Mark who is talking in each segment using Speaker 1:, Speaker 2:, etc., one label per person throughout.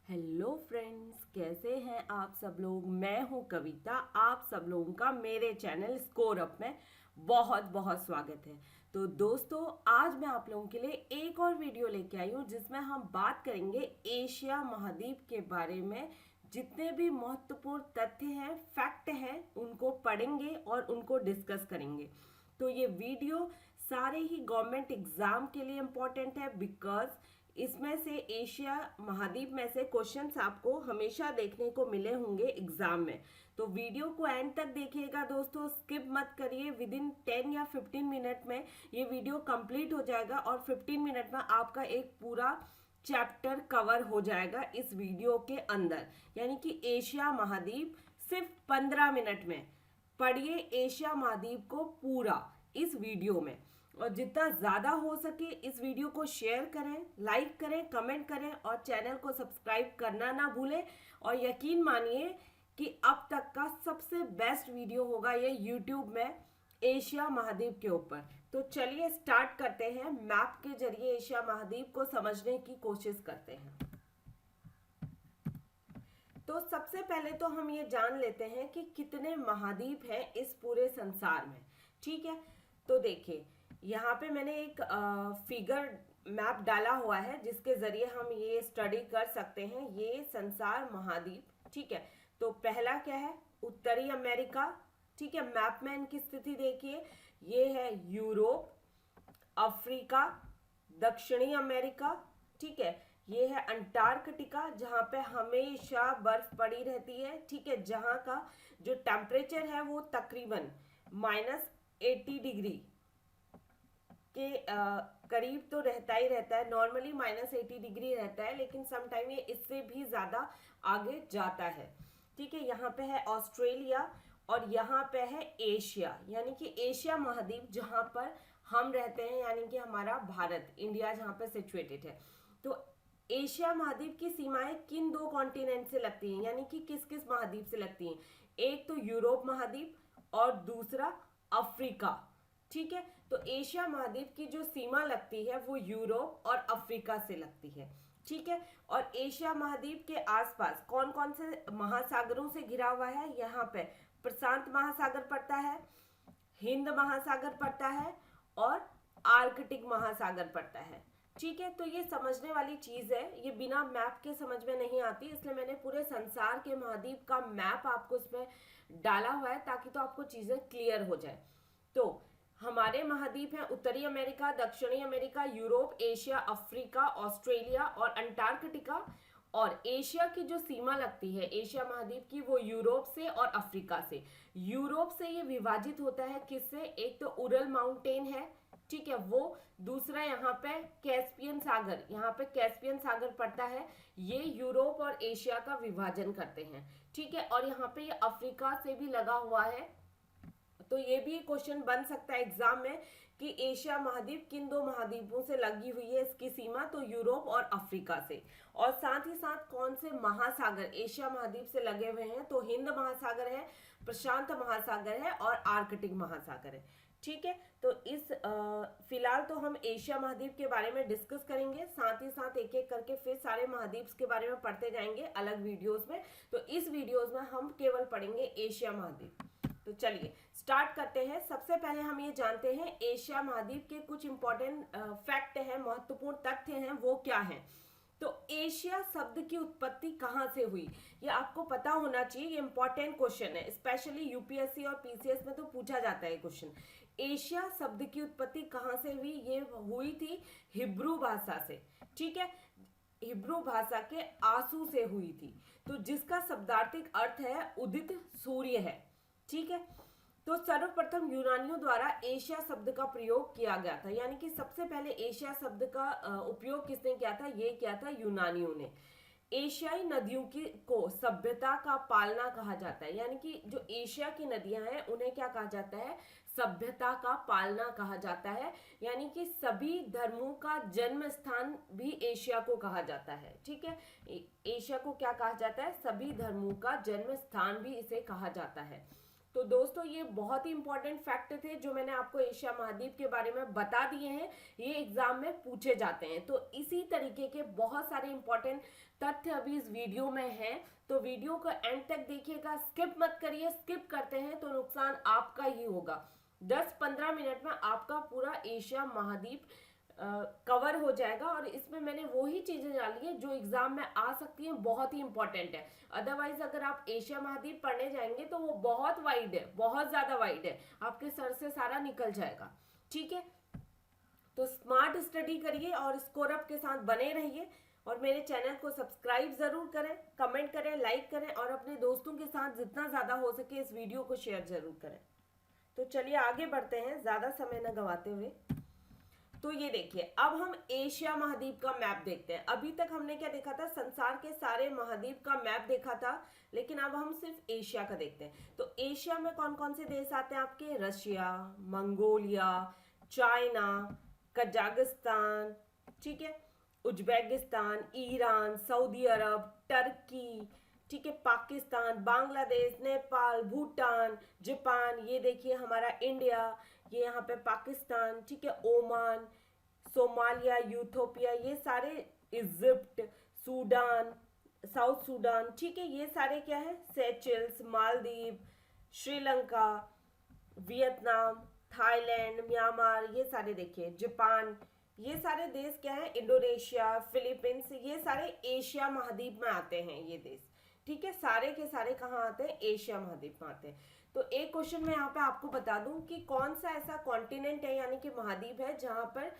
Speaker 1: Hello friends, कैसे हैं आप सब लोग। मैं हूं कविता। आप सब लोगों का मेरे चैनल स्कोर अप में बहुत बहुत स्वागत है। तो दोस्तों, आज मैं आप लोगों के लिए एक और वीडियो लेके आई हूं जिसमें हम बात करेंगे एशिया महाद्वीप के बारे में। जितने भी महत्वपूर्ण तथ्य हैं, फैक्ट हैं, उनको पढ़ेंगे और उनको डिस्कस करेंगे। तो ये वीडियो सारे ही गवर्नमेंट एग्जाम के लिए इम्पोर्टेंट है, बिकॉज इसमें से एशिया महाद्वीप में से क्वेश्चंस आपको हमेशा देखने को मिले होंगे एग्जाम में। तो वीडियो को एंड तक देखिएगा दोस्तों, स्किप मत करिए। विद इन 10 या 15 मिनट में ये वीडियो कंप्लीट हो जाएगा और 15 मिनट में आपका एक पूरा चैप्टर कवर हो जाएगा इस वीडियो के अंदर। यानी कि एशिया महाद्वीप सिर्फ 15 मिनट में पढ़िए एशिया महाद्वीप को पूरा इस वीडियो में। और जितना ज़्यादा हो सके इस वीडियो को शेयर करें, लाइक करें, कमेंट करें और चैनल को सब्सक्राइब करना ना भूलें। और यकीन मानिए कि अब तक का सबसे बेस्ट वीडियो होगा ये यूट्यूब में एशिया महाद्वीप के ऊपर। तो चलिए स्टार्ट करते हैं, मैप के जरिए एशिया महाद्वीप को समझने की कोशिश करते हैं। तो सबसे पहले तो हम ये जान लेते हैं कि कितने महाद्वीप हैं इस पूरे संसार में। ठीक है, तो देखिए यहाँ पे मैंने एक फिगर मैप डाला हुआ है जिसके जरिए हम ये स्टडी कर सकते हैं ये संसार महाद्वीप। ठीक है, तो पहला क्या है, उत्तरी अमेरिका। ठीक है, मैप में इनकी स्थिति देखिए, ये है यूरोप, अफ्रीका, दक्षिणी अमेरिका। ठीक है, ये है अंटार्कटिका जहाँ पे हमेशा बर्फ पड़ी रहती है। ठीक है, जहाँ का जो टेम्परेचर है वो तकरीबन -80 डिग्री के करीब तो रहता ही रहता है। नॉर्मली -80 डिग्री रहता है, लेकिन समटाइम ये इससे भी ज़्यादा आगे जाता है। ठीक है, यहाँ पे है ऑस्ट्रेलिया और यहाँ पे है एशिया, यानी कि एशिया महाद्वीप जहाँ पर हम रहते हैं, यानी कि हमारा भारत, इंडिया जहाँ पे सिचुएटेड है। तो एशिया महाद्वीप की सीमाएं किन दो कॉन्टिनेंट से लगती हैं, यानी कि किस किस महाद्वीप से लगती हैं। एक तो यूरोप महाद्वीप और दूसरा अफ्रीका। ठीक है, तो एशिया महाद्वीप की जो सीमा लगती है वो यूरोप और अफ्रीका से लगती है। ठीक है, और एशिया महाद्वीप के आसपास कौन कौन से महासागरों से घिरा हुआ है, यहाँ पे प्रशांत महासागर पड़ता है, हिंद महासागर पड़ता है और आर्कटिक महासागर पड़ता है। ठीक है, तो ये समझने वाली चीज है, ये बिना मैप के समझ में नहीं आती, इसलिए मैंने पूरे संसार के महाद्वीप का मैप आपको इसमें डाला हुआ है ताकि तो आपको चीजें क्लियर हो जाए। तो हमारे महाद्वीप हैं उत्तरी अमेरिका, दक्षिणी America, Europe, Asia, Africa, Australia और अंटार्कटिका। और एशिया की जो सीमा लगती है एशिया महाद्वीप की वो यूरोप से और अफ्रीका से। यूरोप से ये विभाजित होता है किससे, एक तो उरल माउंटेन है। ठीक है, वो दूसरा यहाँ पे कैस्पियन सागर, यहाँ पे कैस्पियन सागर पड़ता है, ये यूरोप और एशिया का विभाजन करते हैं। ठीक है, और यहाँ पे ये अफ्रीका से भी लगा हुआ है। तो ये भी क्वेश्चन बन सकता है एग्जाम में कि एशिया महाद्वीप किन दो महाद्वीपों से लगी हुई है इसकी सीमा, तो यूरोप और अफ्रीका से। और साथ ही साथ कौन से महासागर एशिया महाद्वीप से लगे हुए हैं, तो हिंद महासागर है, प्रशांत महासागर है और आर्कटिक महासागर है। ठीक है, तो इस फिलहाल तो हम एशिया महाद्वीप के बारे में डिस्कस करेंगे, साथ ही साथ एक एक करके फिर सारे महाद्वीप के बारे में पढ़ते जाएंगे अलग वीडियोस में। तो इस वीडियोस में हम केवल पढ़ेंगे एशिया महाद्वीप। तो चलिए स्टार्ट करते हैं। सबसे पहले हम ये जानते हैं एशिया महाद्वीप के कुछ इंपॉर्टेंट फैक्ट हैं, महत्वपूर्ण तथ्य हैं, वो क्या हैं। तो एशिया शब्द की उत्पत्ति कहाँ से हुई, ये आपको पता होना चाहिए, ये इंपॉर्टेंट क्वेश्चन है, स्पेशली यूपीएससी और पीसीएस में तो पूछा जाता है क्वेश्चन। एशिया शब्द की उत्पत्ति कहाँ से हुई, ये हुई थी हिब्रू भाषा से। ठीक है, हिब्रू भाषा के आंसू से हुई थी, तो जिसका शब्दार्थिक अर्थ है उदित सूर्य है। ठीक है, तो सर्वप्रथम यूनानियों द्वारा एशिया शब्द का प्रयोग किया गया था, यानी कि सबसे पहले एशिया शब्द का उपयोग किसने किया था, ये किया था यूनानियों ने। एशियाई नदियों की को सभ्यता का पालना कहा जाता है, यानी कि जो एशिया की नदियां हैं उन्हें क्या कहा जाता है, सभ्यता का पालना कहा जाता है। यानी कि सभी धर्मों का जन्म स्थान भी एशिया को कहा जाता है। ठीक है, एशिया को क्या कहा जाता है, सभी धर्मों का जन्म स्थान भी इसे कहा जाता है। तो दोस्तों ये बहुत ही इंपॉर्टेंट फैक्ट थे जो मैंने आपको एशिया महाद्वीप के बारे में बता दिए हैं, ये एग्जाम में पूछे जाते हैं। तो इसी तरीके के बहुत सारे इंपॉर्टेंट तथ्य अभी इस वीडियो में है, तो वीडियो को एंड तक देखिएगा, स्किप मत करिए। स्किप करते हैं तो नुकसान आपका ही होगा। 10-15 मिनट में आपका पूरा एशिया महाद्वीप कवर हो जाएगा, और इसमें मैंने वही चीजें डाली है जो एग्जाम में आ सकती हैं, बहुत ही इंपॉर्टेंट है। अदरवाइज अगर आप एशिया महाद्वीप पढ़ने जाएंगे तो वो बहुत वाइड है, बहुत ज्यादा वाइड है, आपके सर से सारा निकल जाएगा। ठीक है, तो स्मार्ट स्टडी करिए और स्कोर अप के साथ बने रहिए, और मेरे चैनल को सब्सक्राइब जरूर करें, कमेंट करें, लाइक करें, और अपने दोस्तों के साथ जितना ज्यादा हो सके इस वीडियो को शेयर जरूर करें। तो चलिए आगे बढ़ते हैं, ज्यादा समय न गवाते हुए। तो ये देखिए, अब हम एशिया महाद्वीप का मैप देखते हैं। अभी तक हमने क्या देखा था, संसार के सारे महाद्वीप का मैप देखा था, लेकिन अब हम सिर्फ एशिया का देखते हैं। तो एशिया में कौन कौन से देश आते हैं आपके, रशिया, मंगोलिया, चाइना, कजाकिस्तान, ठीक है, उज्बेकिस्तान, ईरान, सऊदी अरब, टर्की, ठीक है, पाकिस्तान, बांग्लादेश, नेपाल, भूटान, जापान, ये देखिए हमारा इंडिया, ये यहाँ पे पाकिस्तान, ठीक है, ओमान, सोमालिया, यूथोपिया, ये सारे, इजिप्ट, सूडान, साउथ सूडान, ठीक है, ये सारे क्या है, Seychelles, Maldives, Sri Lanka, Vietnam, Thailand, Myanmar, ये सारे देखिए, जापान, ये सारे देश क्या है, इंडोनेशिया, फिलीपींस, ये सारे एशिया महाद्वीप में आते हैं ये देश। ठीक है, सारे के सारे कहाँ आते हैं, एशिया महाद्वीप में आते हैं। तो एक क्वेश्चन मैं यहाँ पे आपको बता दूं कि कौन सा ऐसा कॉन्टिनेंट है, यानी कि महाद्वीप है, जहां पर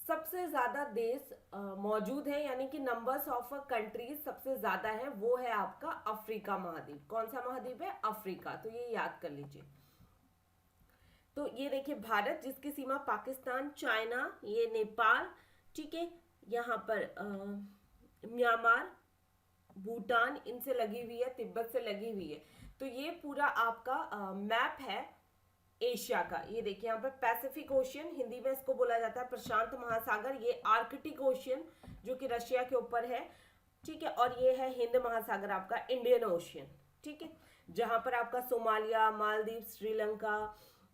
Speaker 1: सबसे ज्यादा देश मौजूद है, यानी कि नंबर्स ऑफ कंट्रीज सबसे ज्यादा है, वो है आपका अफ्रीका महाद्वीप। कौन सा महाद्वीप है, अफ्रीका। तो ये याद कर लीजिए। तो ये देखिए भारत, जिसकी सीमा पाकिस्तान, चाइना, ये नेपाल, ठीक है, यहाँ पर म्यांमार, भूटान इनसे लगी हुई है, तिब्बत से लगी हुई है। तो ये पूरा आपका मैप है एशिया का। ये देखिए यहाँ पे पैसिफिक ओशियन, हिंदी में इसको बोला जाता है प्रशांत महासागर, ये आर्कटिक ओशियन जो कि रशिया के ऊपर है, ठीक है, और ये है हिंद महासागर आपका, इंडियन ओशियन, ठीक है, जहां पर आपका सोमालिया, मालदीव, श्रीलंका,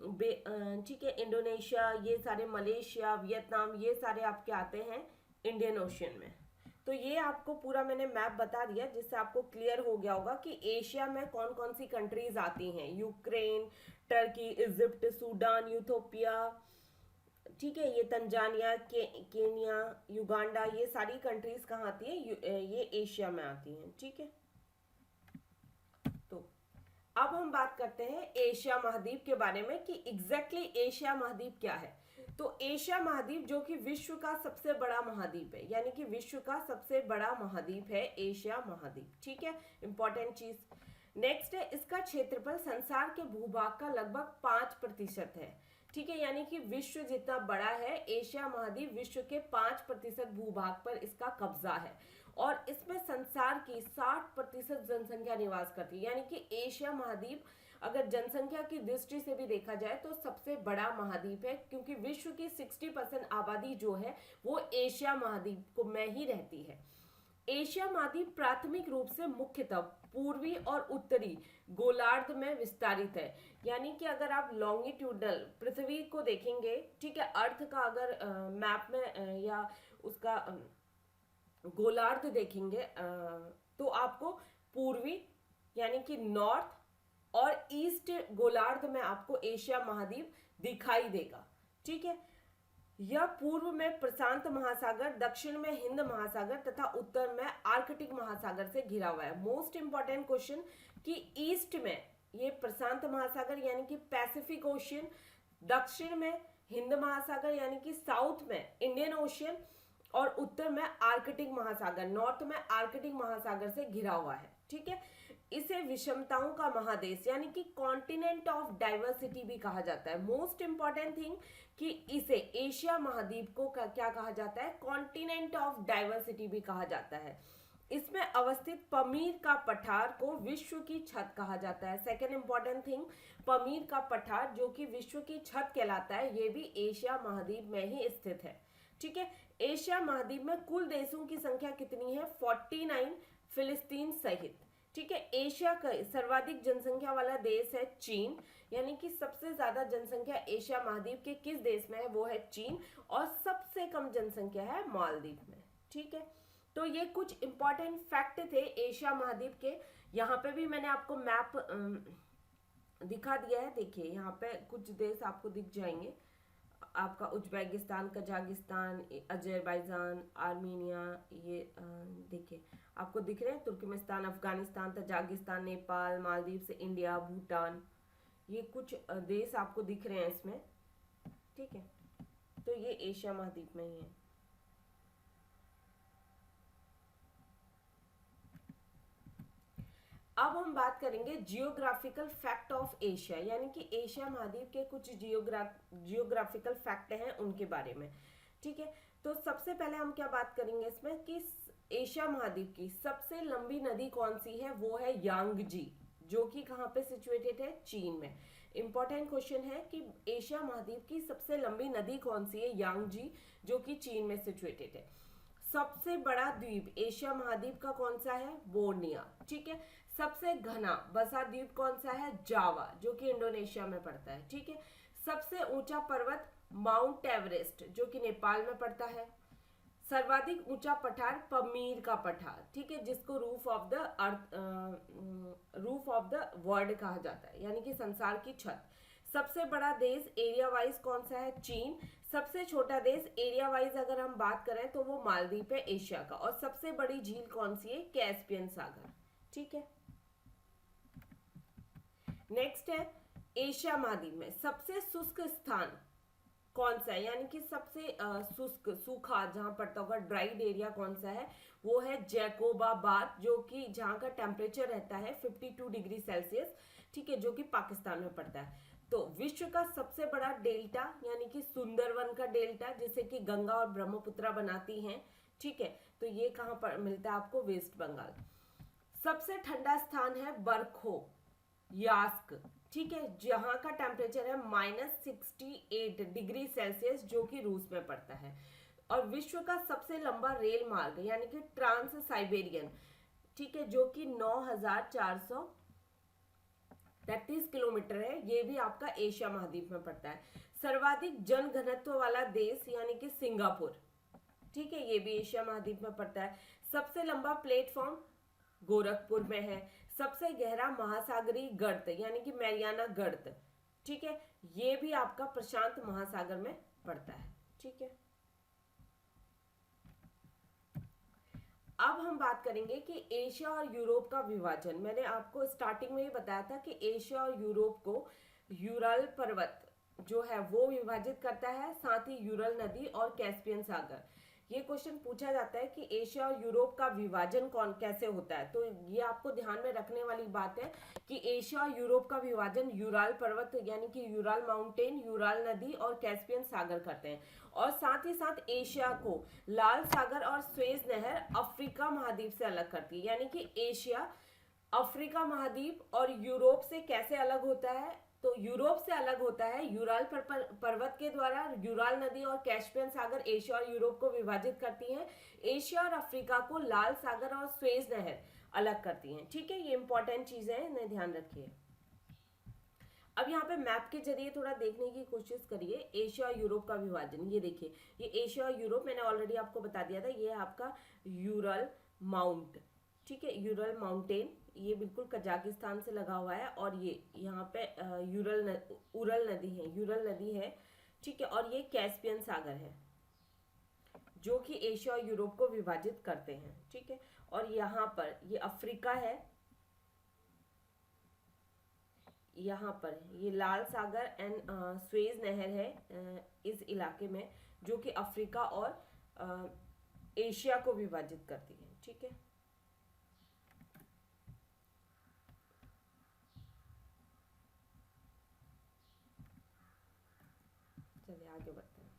Speaker 1: ठीक है, इंडोनेशिया, ये सारे, मलेशिया, वियतनाम, ये सारे आपके आते हैं इंडियन ओशियन में। तो ये आपको पूरा मैंने मैप बता दिया, जिससे आपको क्लियर हो गया होगा कि एशिया में कौन कौन सी कंट्रीज आती हैं, Ukraine, Turkey, Egypt, Sudan, Ethiopia, ठीक है, ये तंजानिया, केनिया, युगांडा, ये सारी कंट्रीज कहाँ आती है, ये एशिया में आती हैं। ठीक है, तो अब हम बात करते हैं एशिया महाद्वीप के बारे में कि एग्जैक्टली एशिया महाद्वीप क्या है। तो एशिया महाद्वीप जो कि विश्व का सबसे बड़ा महाद्वीप है, यानी कि विश्व का सबसे बड़ा महाद्वीप है एशिया महाद्वीप। ठीक है, इंपॉर्टेंट चीज। नेक्स्ट है, इसका क्षेत्रफल संसार के भूभाग का लगभग 5% है। ठीक है, यानी कि विश्व जितना बड़ा है, एशिया महाद्वीप विश्व के 5% भूभाग पर इसका कब्जा है, और इसमें संसार की 60% जनसंख्या निवास करती है। यानी कि एशिया महाद्वीप अगर जनसंख्या की दृष्टि से भी देखा जाए तो सबसे बड़ा महाद्वीप है, क्योंकि विश्व की 60% आबादी जो है वो एशिया महाद्वीप को में ही रहती है। एशिया महाद्वीप प्राथमिक रूप से मुख्यतः पूर्वी और उत्तरी गोलार्ध में विस्तारित है। यानी कि अगर आप लॉन्गिट्यूडनल पृथ्वी को देखेंगे, ठीक है, अर्थ का अगर मैप में या उसका गोलार्ध देखेंगे तो आपको पूर्वी यानी कि नॉर्थ और ईस्ट गोलार्ध में आपको एशिया महाद्वीप दिखाई देगा। ठीक है, यह पूर्व में प्रशांत महासागर, दक्षिण में हिंद महासागर तथा उत्तर में आर्कटिक महासागर से घिरा हुआ है। मोस्ट इंपॉर्टेंट क्वेश्चन कि ईस्ट में ये प्रशांत महासागर यानी कि पैसिफिक ओशियन, दक्षिण में हिंद महासागर यानी कि साउथ में इंडियन ओशियन, और उत्तर में आर्कटिक महासागर, नॉर्थ में आर्कटिक महासागर से घिरा हुआ है। ठीक है, इसे विषमताओं का महादेश यानी कि कॉन्टिनेंट ऑफ डाइवर्सिटी भी कहा जाता है। मोस्ट इंपॉर्टेंट थिंग कि इसे एशिया महाद्वीप को क्या कहा जाता है, कॉन्टिनेंट ऑफ डाइवर्सिटी भी कहा जाता है। इसमें अवस्थित पमीर का पठार को विश्व की छत कहा जाता है। सेकेंड इंपॉर्टेंट थिंग, पमीर का पठार जो कि विश्व की छत कहलाता है, ये भी एशिया महाद्वीप में ही स्थित है। ठीक है, एशिया महाद्वीप में कुल देशों की संख्या कितनी है, 49 फिलिस्तीन सहित। ठीक है, एशिया का सर्वाधिक जनसंख्या वाला देश है चीन, यानी कि सबसे ज्यादा जनसंख्या एशिया महाद्वीप के किस देश में है, वो है चीन, और सबसे कम जनसंख्या है मालदीव में। ठीक है, तो ये कुछ इंपॉर्टेंट फैक्ट थे एशिया महाद्वीप के। यहाँ पे भी मैंने आपको मैप दिखा दिया है, देखिए यहाँ पे कुछ देश आपको दिख जाएंगे, आपका उज्बेकिस्तान, कजाकिस्तान, अजरबैजान, आर्मीनिया, ये देखिए आपको दिख रहे हैं, तुर्कमेनिस्तान, अफगानिस्तान, तजाकिस्तान, नेपाल, मालदीव से इंडिया, भूटान, ये कुछ देश आपको दिख रहे हैं इसमें, ठीक है। तो ये एशिया महाद्वीप में ही है। अब हम बात करेंगे जियोग्राफिकल फैक्ट ऑफ एशिया, यानी कि एशिया महाद्वीप के कुछ जियोग्राफिकल फैक्ट हैं उनके बारे में, ठीक है। तो सबसे पहले हम क्या बात करेंगे इसमें कि एशिया महाद्वीप की सबसे लंबी नदी कौन सी है, वो है यांगजी, जो कि कहाँ पे सिचुएटेड है, चीन में। इंपॉर्टेंट क्वेश्चन है कि एशिया महाद्वीप की सबसे लंबी नदी कौन सी है, यांगजी, जो कि चीन में सिचुएटेड है। सबसे बड़ा द्वीप एशिया महाद्वीप का कौन सा है, बोर्निया, ठीक है। सबसे घना बसा द्वीप कौन सा है, जावा, जो कि इंडोनेशिया में पड़ता है, ठीक है। सबसे ऊंचा पर्वत माउंट एवरेस्ट, जो कि नेपाल में पड़ता है। सर्वाधिक ऊंचा पठार पमीर का पठार, ठीक है, जिसको roof of the earth, roof of the world कहा जाता है, यानी कि संसार की छत। सबसे बड़ा देश एरिया वाइज कौन सा है, चीन। सबसे छोटा देश एरिया वाइज अगर हम बात करें तो वो मालदीव है एशिया का। और सबसे बड़ी झील कौन सी है, कैस्पियन सागर, ठीक है। नेक्स्ट है एशिया महाद्वीप में सबसे शुष्क स्थान कौन सा है, यानी कि सबसे शुष्क सूखा जहां पड़ता होगा ड्राइड एरिया कौन सा है, वो है जैकोबाबाद, जो कि जहां का टेम्परेचर रहता है 52 डिग्री सेल्सियस, ठीक है, जो कि पाकिस्तान में पड़ता है। तो विश्व का सबसे बड़ा डेल्टा यानी कि सुंदरवन का डेल्टा, जिसे कि गंगा और ब्रह्मपुत्रा बनाती हैं, ठीक है, तो ये कहां पर मिलता है आपको, वेस्ट बंगाल। सबसे ठंडा स्थान है बरखो यास्क, ठीक है, जहां का टेम्परेचर है -68 डिग्री सेल्सियस, जो कि रूस में पड़ता है। और विश्व का सबसे लंबा रेल मार्ग यानी कि ट्रांस साइबेरियन, ठीक है, जो कि 9433 किलोमीटर है, ये भी आपका एशिया महाद्वीप में पड़ता है। सर्वाधिक जन घनत्व वाला देश यानी कि सिंगापुर, ठीक है, ये भी एशिया महाद्वीप में पड़ता है। सबसे लंबा प्लेटफॉर्म गोरखपुर में है। सबसे गहरा महासागरीय गर्त यानी कि मैरियाना गर्त, ठीक है, ये भी आपका प्रशांत महासागर में पड़ता है, ठीक है। अब हम बात करेंगे कि एशिया और यूरोप का विभाजन। मैंने आपको स्टार्टिंग में ही बताया था कि एशिया और यूरोप को यूरल पर्वत जो है वो विभाजित करता है, साथ ही यूरल नदी और कैस्पियन सागर। ये क्वेश्चन पूछा जाता है कि एशिया और यूरोप का विभाजन कैसे होता है, तो ये आपको ध्यान में रखने वाली बात है कि एशिया और यूरोप का विभाजन यूराल पर्वत यानी कि यूराल माउंटेन, यूराल नदी और कैस्पियन सागर करते हैं। और साथ ही साथ एशिया को लाल सागर और स्वेज नहर अफ्रीका महाद्वीप से अलग करती है, यानी कि एशिया अफ्रीका महाद्वीप और यूरोप से कैसे अलग होता है, तो यूरोप से अलग होता है यूराल पर्वत के द्वारा। यूराल नदी और कैस्पियन सागर एशिया और यूरोप को विभाजित करती हैं। एशिया और अफ्रीका को लाल सागर और स्वेज नहर अलग करती हैं, ठीक है। ये इंपॉर्टेंट चीजें हैं, इन्हें ध्यान रखिए। अब यहाँ पे मैप के जरिए थोड़ा देखने की कोशिश करिए एशिया और यूरोप का विभाजन। ये देखिए, ये एशिया और यूरोप मैंने ऑलरेडी आपको बता दिया था, ये आपका यूरल माउंट, ठीक है, यूरल माउंटेन, ये बिल्कुल कजाकिस्तान से लगा हुआ है। और ये यहाँ पे उरल नदी है, ठीक है। और ये कैस्पियन सागर है, जो कि एशिया और यूरोप को विभाजित करते हैं, ठीक है। और यहाँ पर ये अफ्रीका है, यहाँ पर ये लाल सागर एंड स्वेज नहर है इस इलाके में, जो कि अफ्रीका और एशिया को विभाजित करती है, ठीक है। चलिए आगे बढ़ते हैं।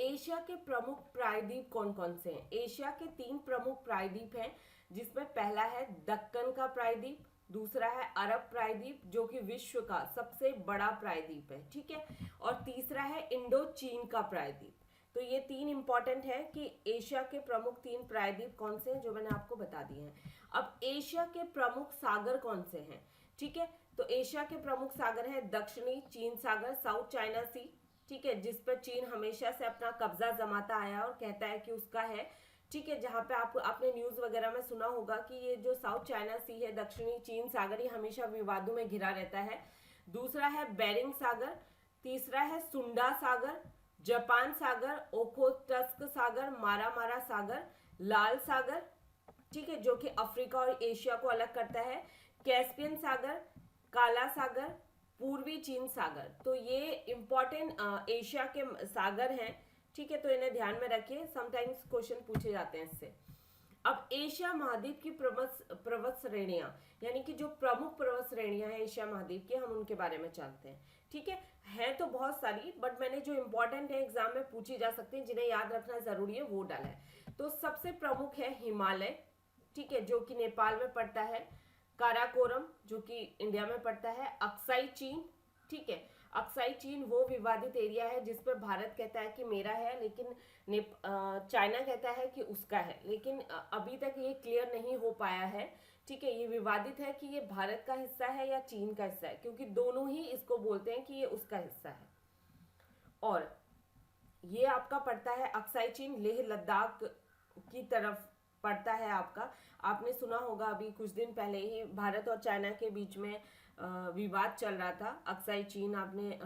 Speaker 1: एशिया के प्रमुख प्रायद्वीप कौन कौन से हैं? एशिया के 3 प्रमुख प्रायद्वीप हैं, जिसमें पहला है दक्कन का प्रायद्वीप, दूसरा है अरब प्रायद्वीप जो कि विश्व का सबसे बड़ा प्रायद्वीप है, ठीक है, और तीसरा है इंडो चीन का प्रायद्वीप। तो ये 3 इंपॉर्टेंट है कि एशिया के प्रमुख 3 प्रायद्वीप कौन से हैं, जो मैंने आपको बता दिए हैं। अब एशिया के प्रमुख सागर कौन से हैं, ठीक है, तो एशिया के प्रमुख सागर हैं दक्षिणी चीन सागर, साउथ चाइना सी, ठीक है, जिस पर चीन हमेशा से अपना कब्जा जमाता आया और कहता है कि उसका है, ठीक है, जहाँ पे आपने न्यूज वगैरह में सुना होगा कि ये जो साउथ चाइना सी है, दक्षिणी चीन सागर, ये हमेशा विवादों में घिरा रहता है। दूसरा है बेरिंग सागर, तीसरा है सुंडा सागर, जापान सागर, ओखोटस्क सागर, मारा सागर, लाल सागर, ठीक है, जो कि अफ्रीका और एशिया को अलग करता है, कैस्पियन सागर, काला सागर, पूर्वी चीन सागर। तो ये इंपॉर्टेंट एशिया के सागर हैं, ठीक है, तो इन्हें ध्यान में रखिए, समटाइम्स क्वेश्चन पूछे जाते हैं इससे। अब एशिया महाद्वीप की पर्वत श्रेणियां, यानी कि जो प्रमुख पर्वत श्रेणियां हैं एशिया महाद्वीप की, हम उनके बारे में जानते हैं। ठीक है तो बहुत सारी, बट मैंने जो इंपॉर्टेंट है एग्जाम में पूछी जा सकती है, जिन्हें याद रखना जरूरी है, वो डाला है। तो सबसे प्रमुख है हिमालय, ठीक है, जो कि नेपाल में पड़ता है, काराकोरम जो कि इंडिया में पड़ता है, अक्साई चीन, ठीक है, अक्साई चीन वो विवादित एरिया है जिस पर भारत कहता है कि मेरा है, लेकिन चाइना कहता है कि उसका है, लेकिन अभी तक ये क्लियर नहीं हो पाया है। ठीक है, ये विवादित है कि ये भारत का हिस्सा है या चीन का हिस्सा है, क्योंकि दोनों ही इसको बोलते हैं कि ये उसका हिस्सा है। और ये आपका पड़ता है अक्साई चीन, लेह लद्दाख की तरफ पड़ता है आपका। आपने सुना होगा अभी कुछ दिन पहले ही भारत और चाइना के बीच में विवाद चल रहा था, अक्साई चीन, आपने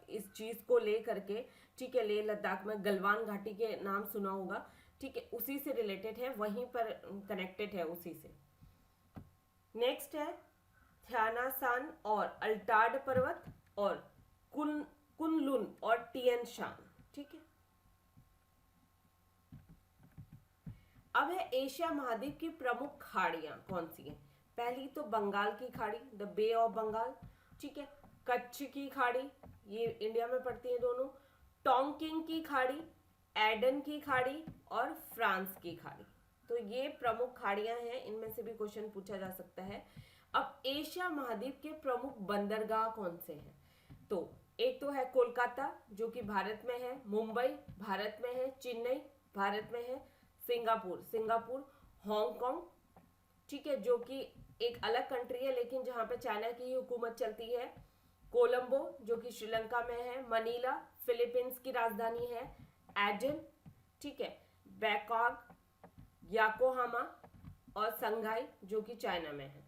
Speaker 1: इस चीज को ले करके, ठीक है, लेह लद्दाख में गलवान घाटी के नाम सुना होगा, ठीक है, उसी से रिलेटेड है, वहीं पर कनेक्टेड है उसी से। नेक्स्ट है थ्यानासान और अल्टाड पर्वत और कुनलुन और टियन शान, ठीक है। अब है एशिया महाद्वीप की प्रमुख खाड़ियां कौन सी हैं। पहली तो बंगाल की खाड़ी, द बे ऑफ बंगाल, ठीक है, कच्छ की खाड़ी, ये इंडिया में पड़ती है दोनों, टोंकिंग की खाड़ी, एडन की खाड़ी और फ्रांस की खाड़ी। तो ये प्रमुख खाड़ियां हैं, इनमें से भी क्वेश्चन पूछा जा सकता है। अब एशिया महाद्वीप के प्रमुख बंदरगाह कौन से हैं, तो एक तो है कोलकाता जो कि भारत में है, मुंबई भारत में है, चेन्नई भारत में है, सिंगापुर, हांगकांग, ठीक है, जो कि एक अलग कंट्री है लेकिन जहां पे चाइना की ही हुकूमत चलती है, कोलंबो जो कि श्रीलंका में है, मनीला फिलीपींस की राजधानी है, एडन, ठीक है, बैंकॉक, याकोहामा और संघाई जो कि चाइना में है।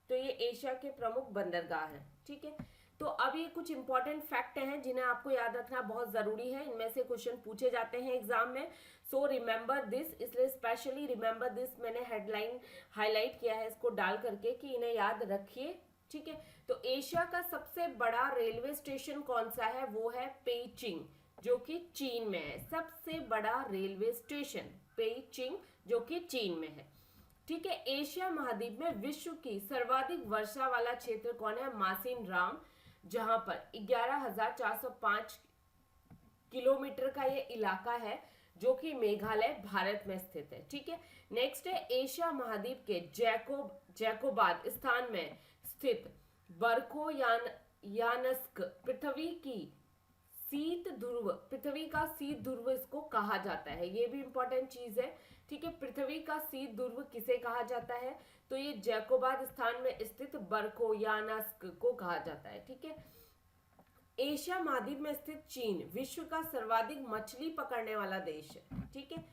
Speaker 1: तो ये एशिया के प्रमुख बंदरगाह हैं, ठीक है। तो अब ये कुछ इंपॉर्टेंट फैक्ट हैं जिन्हें आपको याद रखना बहुत जरूरी है, इनमें से क्वेश्चन पूछे जाते हैं एग्जाम में, सो रिमेंबर दिस, इसलिए स्पेशली रिमेंबर दिस मैंने हेडलाइन हाईलाइट किया है इसको डाल करके कि इन्हें याद रखिए, ठीक है। तो एशिया का सबसे बड़ा रेलवे स्टेशन कौन सा है, वो है पेइचिंग जो कि चीन में है, सबसे बड़ा रेलवे स्टेशन पेइचिंग जो कि चीन में है, ठीक है। एशिया महाद्वीप में विश्व की सर्वाधिक वर्षा वाला क्षेत्र कौन है, मासिन राम, जहां पर 11,405 किलोमीटर का ये इलाका है जो कि मेघालय भारत में स्थित है, ठीक है। नेक्स्ट है एशिया महाद्वीप के जैकोबाद स्थान में स्थित बर्खोयानस्क पृथ्वी का शीत ध्रुव इसको कहा जाता है, ये भी इंपॉर्टेंट चीज है, ठीक है। पृथ्वी का शीत ध्रुव किसे कहा जाता है, तो ये जैकोबाद स्थान में स्थित बर्खोयानस्क को कहा जाता है, ठीक है। एशिया महाद्वीप में स्थित चीन विश्व का सर्वाधिक मछली पकड़ने वाला देश है, ठीक है,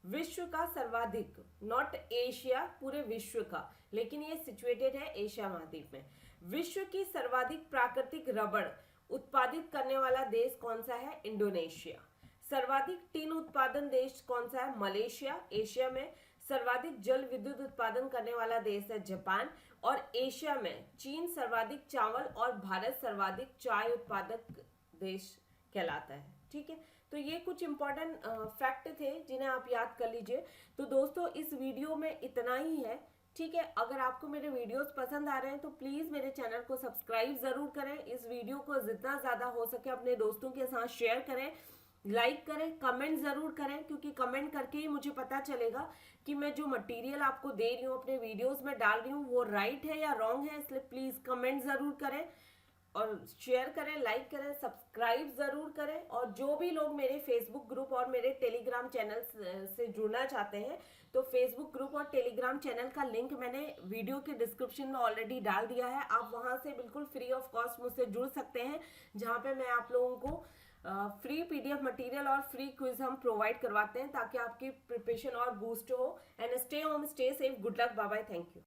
Speaker 1: विश्व का सर्वाधिक, नॉट एशिया, पूरे विश्व का, लेकिन ये सिचुएटेड है एशिया महाद्वीप में। विश्व की सर्वाधिक प्राकृतिक रबड़ उत्पादित करने वाला देश कौन सा है, इंडोनेशिया। सर्वाधिक टीन उत्पादन देश कौन सा है, मलेशिया, एशिया में। सर्वाधिक जल विद्युत उत्पादन करने वाला देश है जापान, और एशिया में चीन सर्वाधिक चावल और भारत सर्वाधिक चाय उत्पादक देश कहलाता है, ठीक है। तो ये कुछ इंपॉर्टेंट फैक्ट थे जिन्हें आप याद कर लीजिए। तो दोस्तों इस वीडियो में इतना ही है, ठीक है। अगर आपको मेरे वीडियोस पसंद आ रहे हैं तो प्लीज मेरे चैनल को सब्सक्राइब जरूर करें, इस वीडियो को जितना ज्यादा हो सके अपने दोस्तों के साथ शेयर करें, लाइक करें, कमेंट जरूर करें, क्योंकि कमेंट करके ही मुझे पता चलेगा कि मैं जो मटेरियल आपको दे रही हूँ, अपने वीडियोस में डाल रही हूँ, वो राइट है या रॉन्ग है। इसलिए प्लीज कमेंट जरूर करें और शेयर करें, लाइक करें, सब्सक्राइब जरूर करें। और जो भी लोग मेरे फेसबुक ग्रुप और मेरे टेलीग्राम चैनल से जुड़ना चाहते हैं, तो फेसबुक ग्रुप और टेलीग्राम चैनल का लिंक मैंने वीडियो के डिस्क्रिप्शन में ऑलरेडी डाल दिया है, आप वहां से बिल्कुल फ्री ऑफ कॉस्ट मुझसे जुड़ सकते हैं, जहां पे मैं आप लोगों को फ्री पीडीएफ मटेरियल और फ्री क्विज हम प्रोवाइड करवाते हैं ताकि आपकी प्रिपरेशन और बूस्ट हो। And stay home, stay safe, good luck, bye bye, thank you.